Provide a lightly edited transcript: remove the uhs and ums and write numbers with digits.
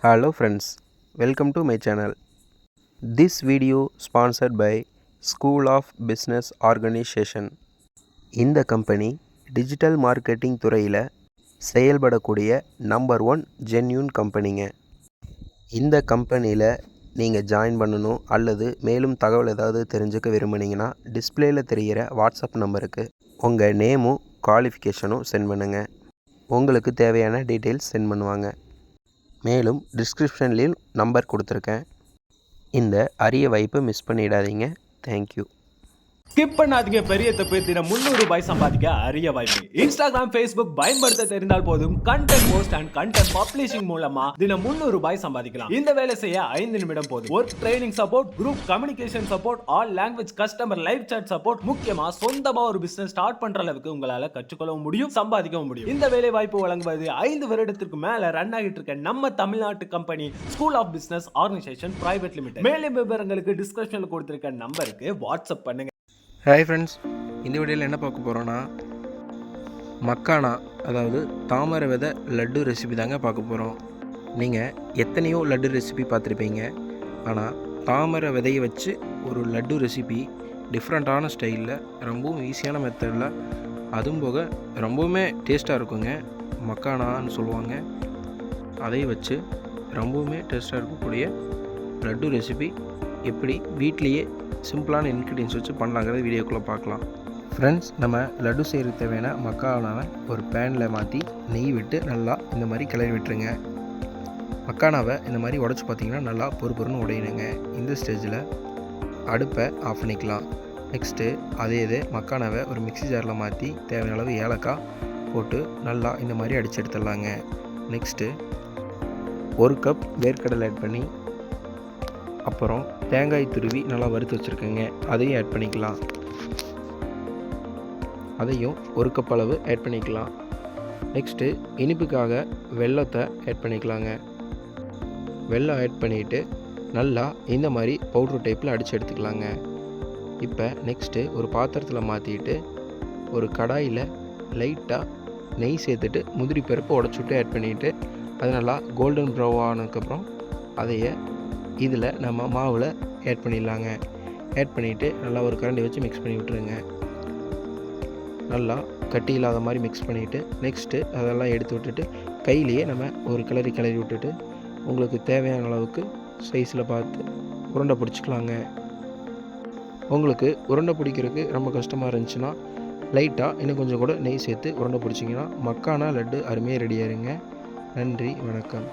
Hello friends, welcome to my channel. This video sponsored by School of Business Organization. இந்த company digital marketing துறையில் செயல்படக்கூடிய number 1 genuine கம்பெனிங்க. இந்த கம்பெனியில் நீங்கள் join பண்ணணும் அல்லது மேலும் தகவல் ஏதாவது தெரிஞ்சுக்க விரும்புனீங்கன்னா டிஸ்பிளேயில் தெரிகிற வாட்ஸ்அப் நம்பருக்கு உங்கள் நேமும் குவாலிஃபிகேஷனும் சென்ட் பண்ணுங்கள். உங்களுக்கு தேவையான டீட்டெயில்ஸ் சென்ட் பண்ணுவாங்க. மேலும் டிஸ்கிரிப்ஷன்லேயும் நம்பர் கொடுத்துருக்கேன். இந்த அரிய வாய்ப்பை மிஸ் பண்ணிடாதீங்க. தேங்க்யூ. ஸ்கிப் பண்ணாதீங்க. பெரிய தப்பு. தினம் 300 ரூபாய் சம்பாதிக்க அரிய வாய்ப்பு. இன்ஸ்டாகிராம், ஃபேஸ்புக் பயன்படுத்த தெரிந்தால் போதும். Content post and content publishing மூலமா தினம் 300 ரூபாய் சம்பாதிக்கலாம். இந்த வேலை செய்ய 5 நிமிடம் போதும். Work training support, group communication support, all language customer live chat support, முக்கியமா சொந்தமா ஒரு பிசினஸ் ஸ்டார்ட் பண்ற அளவுக்கு உங்களால கற்றுக்கொள்ளவும் முடியும், சம்பாதிக்கவும் முடியும். இந்த வேலை வாய்ப்பு வழங்குவது 5 வருடத்திற்கு மேல ரன் ஆகிட்டு இருக்க நம்ம தமிழ்நாட்டு company school of business organisation private limited. மேலும் விவரங்களுக்கு டிஸ்கிரிப்ஷன்ல கொடுத்திருக்க நம்பருக்கு வாட்ஸ்அப் பண்ணுங்க. ஹாய் ஃப்ரெண்ட்ஸ், இந்த வீடியோவில் என்ன பார்க்க போகிறோன்னா மக்கானா, அதாவது தாமரை விதை லட்டு ரெசிபி தாங்க பார்க்க போகிறோம். நீங்கள் எத்தனையோ லட்டு ரெசிபி பார்த்துருப்பீங்க, ஆனால் தாமரை விதையை வச்சு ஒரு லட்டு ரெசிபி டிஃப்ரெண்ட்டான ஸ்டைலில் ரொம்பவும் ஈஸியான மெத்தடில், அதுவும் போக ரொம்பவுமே டேஸ்ட்டாக இருக்குங்க. மக்கானான்னு சொல்லுவாங்க. அதை வச்சு ரொம்பவுமே டேஸ்ட்டாக இருக்கக்கூடிய லட்டு ரெசிபி எப்படி வீட்லேயே சிம்பிளான இன்க்ரீடியன்ஸ் வச்சு பண்ணலாங்கிறத வீடியோக்குள்ளே பார்க்கலாம். ஃப்ரெண்ட்ஸ், நம்ம லட்டு செய்கிறதுக்கு தேவையான மக்கானாவை ஒரு பேனில் மாற்றி நெய் விட்டு நல்லா இந்த மாதிரி கிளறி விட்டுருங்க. மக்கானாவை இந்த மாதிரி உடச்சி பார்த்திங்கன்னா நல்லா பொறுன்னு உடையணுங்க. இந்த ஸ்டேஜில் அடுப்பை ஆஃப் பண்ணிக்கலாம். நெக்ஸ்ட்டு அதே மக்கானாவை ஒரு மிக்ஸி ஜாரில் மாற்றி தேவையான அளவு ஏலக்காய் போட்டு நல்லா இந்த மாதிரி அடித்து எடுத்துடலாங்க. நெக்ஸ்ட்டு 1 கப் வேர்க்கடலை ஆட் பண்ணி, அப்புறம் தேங்காய் துருவி நல்லா வறுத்து வச்சுருக்கேங்க, அதையும் ஆட் பண்ணிக்கலாம். அதையும் 1 கப் அளவு ஆட் பண்ணிக்கலாம். நெக்ஸ்ட்டு இனிப்புக்காக வெல்லத்தை ஆட் பண்ணிக்கலாங்க. வெல்லம் ஆட் பண்ணிவிட்டு நல்லா இந்த மாதிரி பவுட்ரு டைப்பில் அடித்து எடுத்துக்கலாங்க. இப்போ நெக்ஸ்ட்டு ஒரு பாத்திரத்தில் மாற்றிட்டு ஒரு கடாயில் லைட்டாக நெய் சேர்த்துட்டு முந்திரி பருப்பு உடச்சுட்டு ஆட் பண்ணிவிட்டு அது நல்லா கோல்டன் ப்ரௌன் ஆனதுக்கப்புறம் அதையே இதில் நம்ம மாவில் ஆட் பண்ணிடலாங்க. ஆட் பண்ணிவிட்டு நல்லா ஒரு கரண்டி வச்சு மிக்ஸ் பண்ணி விட்டுருங்க. நல்லா கட்டி இல்லாத மாதிரி மிக்ஸ் பண்ணிவிட்டு நெக்ஸ்ட்டு அதெல்லாம் எடுத்து விட்டுட்டு கையிலேயே நம்ம ஒரு கிளறி விட்டுட்டு உங்களுக்கு தேவையான அளவுக்கு சைஸில் பார்த்து உருண்டை பிடிச்சிக்கலாங்க. உங்களுக்கு உருண்டை பிடிக்கிறதுக்கு ரொம்ப கஷ்டமாக இருந்துச்சுன்னா லைட்டாக இன்னும் கொஞ்சம் கூட நெய் சேர்த்து உருண்டை பிடிச்சிங்கன்னா மக்கானா லட்டு அருமையாக ரெடியாயிருங்க. நன்றி, வணக்கம்.